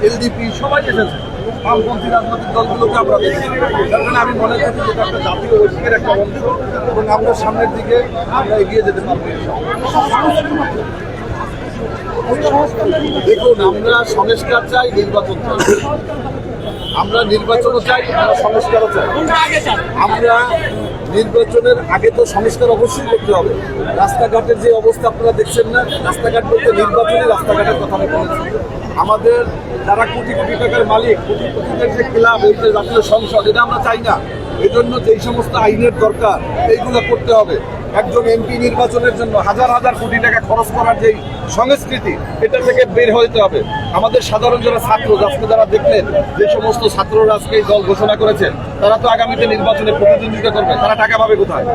LDP সবাই এসেছে, বামপন্থী রাজনৈতিক দলগুলোকে আমরা দেখেছি। যার কারণে আমি মনে করছি যেটা একটা জাতীয় ঐক্যের একটা অংশ এবং আমরা সামনের দিকে আমরা এগিয়ে যেতে পারবো। দেখুন, আমরা সংস্কার চাই, নির্বাচন চাই। আমরা নির্বাচনও চাই, আমরা সংস্কারও চাই। আমরা নির্বাচনের আগে তো সংস্কার অবশ্যই করতে হবে। রাস্তাঘাটের যে অবস্থা আপনারা দেখছেন না, রাস্তাঘাট বলতে নির্বাচনী রাস্তাঘাটের কথা আমি বলেছি। আমাদের যারা কোটি কোটি টাকার মালিক, কোটি কোটি টাকার যে ক্লাব, এই যে জাতীয় সংসদ, এটা আমরা চাই না। এজন্য যেই সমস্ত আইনের দরকার এইগুলো করতে হবে। একজন এমপি নির্বাচনের জন্য হাজার হাজার কোটি টাকা খরচ করার যেই সংস্কৃতি, এটা থেকে বের হতে হবে। আমাদের সাধারণ যারা ছাত্র, আজকে যারা দেখলেন যে সমস্ত ছাত্ররা আজকে এই দল ঘোষণা করেছে, তারা তো আগামীতে নির্বাচনে প্রতিদ্বন্দ্বিতা করবে, তারা টাকা পাবে কোথায়?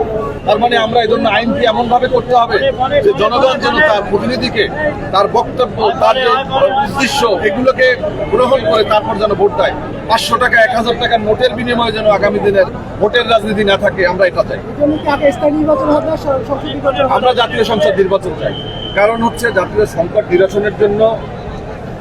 তার মানে আমরা এই জন্য আইনটি এমনভাবে করতে হবে যে জনগণ যেন তার প্রতিনিধিকে, তার বক্তব্য, তার যে উদ্দেশ্য, এগুলোকে গ্রহণ করে তারপর যেন ভোট দেয়। 500 টাকা 1000 টাকার নোটের বিনিময়ে যেন আগামী দিনের ভোটের রাজনীতি না থাকে, আমরা এটা চাই। আমরা জাতীয় সংসদ নির্বাচন চাই, কারণ হচ্ছে জাতীয় সংকট নিরসনের জন্য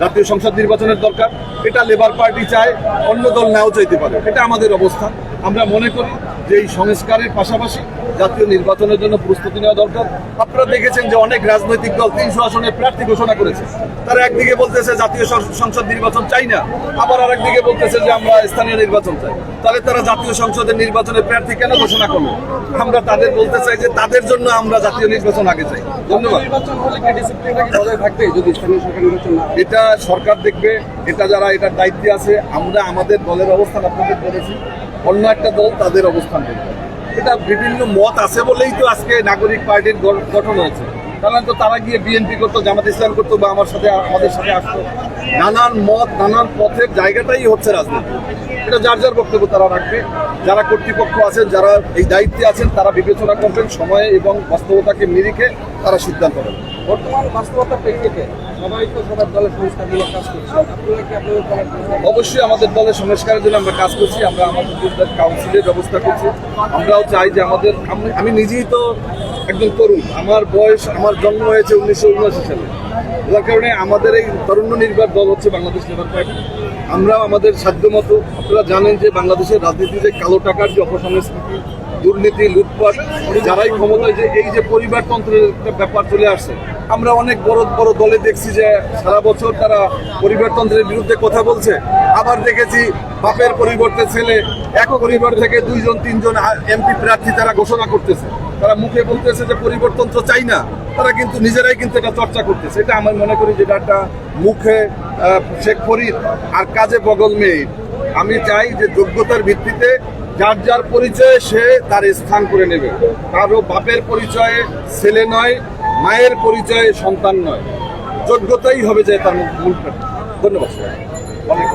জাতীয় সংসদ নির্বাচনের দরকার। এটা লেবার পার্টি চায়, অন্য দল নাও চাইতে পারে, এটা আমাদের অবস্থান। আমরা মনে করি যে এই সংস্কারের পাশাপাশি জাতীয় নির্বাচনের জন্য প্রস্তুতি নেওয়া দরকার। আপনারা দেখেছেন যে অনেক রাজনৈতিক দল 300 আসনে প্রার্থী ঘোষণা করেছে। তারা একদিকে বলতেছে জাতীয় সংসদ নির্বাচন চাই না, আবার আরেকদিকে বলতেছে যে আমরা স্থানীয় নির্বাচন চাই। তাহলে তারা জাতীয় সংসদের নির্বাচনের প্রার্থী কেন ঘোষণা করলো? আমরা তাদের বলতে চাই যে তাদের জন্য আমরা জাতীয় নির্বাচন আগে চাই। ধন্যবাদ। এটা সরকার দেখবে, এটা যারা এটার দায়িত্বে আছে। আমরা আমাদের দলের অবস্থান আপনাদের বলেছি, অন্য একটা দল তাদের অবস্থান দেখবে। এটা বিভিন্ন মত আছে বলেই তো আজকে নাগরিক পার্টির গঠন হয়েছে। কারণ তো তারা গিয়ে বিএনপি করতো, জামাত ইসলাম করতো, বা আমাদের সাথে আসতো। নানান মত, নানান পথের জায়গাটাই হচ্ছে রাজনীতি। এটা যার যার বক্তব্য তারা রাখবে। যারা কর্তৃপক্ষ আছেন, যারা এই দায়িত্বে আছেন, তারা বিবেচনা করবেন সময়ে এবং বাস্তবতাকে নিরিখে তারা সিদ্ধান্ত নেবেন। বর্তমান বাস্তবতার প্রেক্ষিতে সবাই তো সবার দলের সংস্কারগুলো কাজ করছে। অবশ্যই আমাদের দলের সংস্কারের জন্য আমরা কাজ করছি। আমরা আমাদের কাউন্সিলের ব্যবস্থা করছি। আমরাও চাই যে আমি নিজেই তো একজন তরুণ, আমার বয়স, আমার জন্ম হয়েছে 1979 সালে। যার কারণে আমাদের এই তরুণ নির্বাচন দল হচ্ছে বাংলাদেশ লেবার পার্টি। আমরাও আমাদের সাধ্যমতো, আপনারা জানেন যে বাংলাদেশের রাজনীতিতে কালো টাকার যে অপসংস্কৃতি, দুর্নীতি, লুটপাট, যারাই ক্ষমতায়, যে এই যে পরিবারতন্ত্রের একটা ব্যাপার চলে আসছে। আমরা অনেক বড় বড় দলে দেখছি যে সারা বছর তারা পরিবারতন্ত্রের বিরুদ্ধে কথা বলছে। আবার দেখেছি বাপের পরিবর্তে ছেলে, এক পরিবার থেকে 2জন 3জন এমপি প্রার্থী তারা ঘোষণা করতেছে। তারা মুখে বলতেছে যে পরিবর্তনটা চাই না, তারা কিন্তু নিজেরাই কিন্তু এটা চর্চা করতেছে। এটা আমি মনে করি যেটা একটা মুখে শেখ ফরিদ আর কাজে বগল মেয়ে। আমি চাই যে যোগ্যতার ভিত্তিতে যার যার পরিচয়ে সে তার স্থান করে নেবে। কারো বাপের পরিচয়ে ছেলে নয়, মায়ের পরিচয়ে সন্তান নয়, যোগ্যতাই হবে যে তার মূল। ধন্যবাদ। অনেক